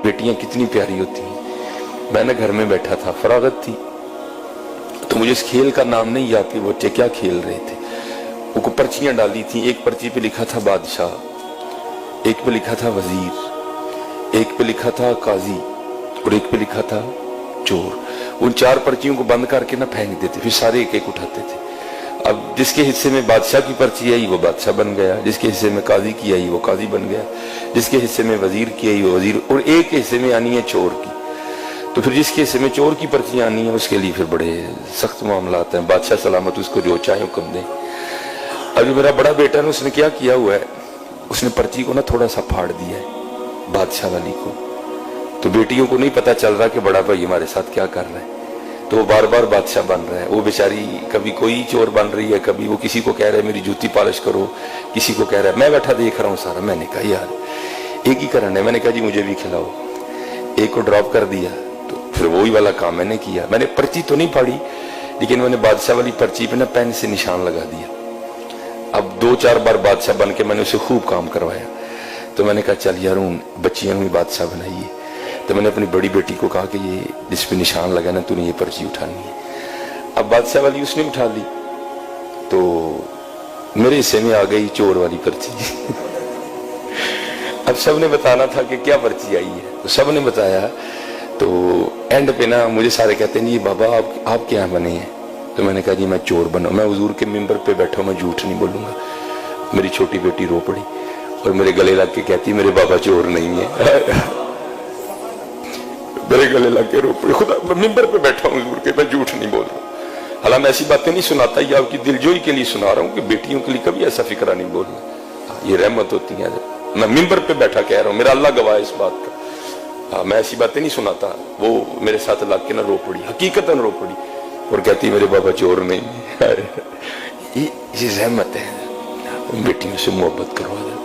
بیٹیاں کتنی پیاری ہوتی ہیں. میں نے گھر میں بیٹھا تھا, فراغت تھی, تو مجھے اس کھیل کا نام نہیں یاد کہ بچے کیا کھیل رہے تھے. وہ پرچیاں ڈالی تھیں, ایک پرچی پہ لکھا تھا بادشاہ, ایک پہ لکھا تھا وزیر, ایک پہ لکھا تھا قاضی, اور ایک پہ لکھا تھا چور. ان 4 پرچیوں کو بند کر کے نہ پھینک دیتے, پھر سارے ایک ایک اٹھاتے تھے. اب جس کے حصے میں بادشاہ کی پرچی آئی وہ بادشاہ بن گیا, جس کے حصے میں قاضی کی آئی وہ قاضی بن گیا, جس کے حصے میں وزیر کی آئی وہ وزیر, اور ایک حصے میں آنی ہے چور کی. تو پھر جس کے حصے میں چور کی پرچی آنی ہے اس کے لیے پھر بڑے سخت معاملات ہیں. بادشاہ سلامت اس کو جو چاہے حکم دیں. ابھی میرا بڑا بیٹا ہے, اس نے کیا کیا ہوا ہے, اس نے پرچی کو نا تھوڑا سا پھاڑ دیا ہے بادشاہ والی کو. تو بیٹیوں کو نہیں پتا چل رہا کہ بڑا بھائی ہمارے ساتھ کیا کر رہا ہے, تو وہ بار بار بادشاہ بن رہا ہے. وہ بیچاری کبھی کوئی چور بن رہی ہے, کبھی وہ کسی کو کہہ رہا ہے میری جوتی پالش کرو, کسی کو کہہ رہا ہے. میں بیٹھا دیکھ رہا ہوں سارا. میں نے کہا یار ایک ہی کرنا ہے. میں نے کہا جی مجھے بھی کھلاؤ. ایک کو ڈراپ کر دیا, تو پھر وہی والا کام میں نے کیا. میں نے پرچی تو نہیں پھاڑی, لیکن میں نے بادشاہ والی پرچی پہ نا پین سے نشان لگا دیا. اب 2-4 بار بادشاہ بن کے میں نے اسے خوب کام کروایا. تو میں نے کہا چل یار ہوں بچیاں بھی بادشاہ بنائیے. تو میں نے اپنی بڑی بیٹی کو کہا کہ یہ جس پہ نشان لگا نا تو نے یہ پرچی اٹھانی ہے. اب بادشاہ والی اس نے اٹھا لی, تو میرے حصے میں آ گئی چور والی پرچی. اب سب نے بتانا تھا کہ کیا پرچی آئی ہے, تو سب نے بتایا. تو اینڈ پہ نا مجھے سارے کہتے ہیں جی بابا آپ کیا بنے ہیں. تو میں نے کہا جی میں چور بنا. میں حضور کے ممبر پہ بیٹھا ہوں, میں جھوٹ نہیں بولوں گا. میری چھوٹی بیٹی رو پڑی اور میرے گلے لگ کے کہتی میرے بابا چور نہیں ہے. میرے گلے لگ کے رو پڑی. خدا ممبر پہ بیٹھا ہوں حضور کے, میں جھوٹ نہیں بول رہا. حالانکہ میں ایسی باتیں نہیں سناتا, یہ آپ کی دلجوئی کے لیے سنا رہا ہوں کہ بیٹیوں کے لیے کبھی ایسا فکرہ نہیں بولنا. یہ رحمت ہوتی ہے. میں ممبر پہ بیٹھا کہہ رہا ہوں, میرا اللہ گواہ ہے اس بات کا. میں ایسی باتیں نہیں سناتا. وہ میرے ساتھ لگ کے نہ رو پڑی, حقیقتاً رو پڑی, اور کہتی میرے بابا چور نہیں. یہ رحمت ہے. بیٹیوں سے محبت کروا دے.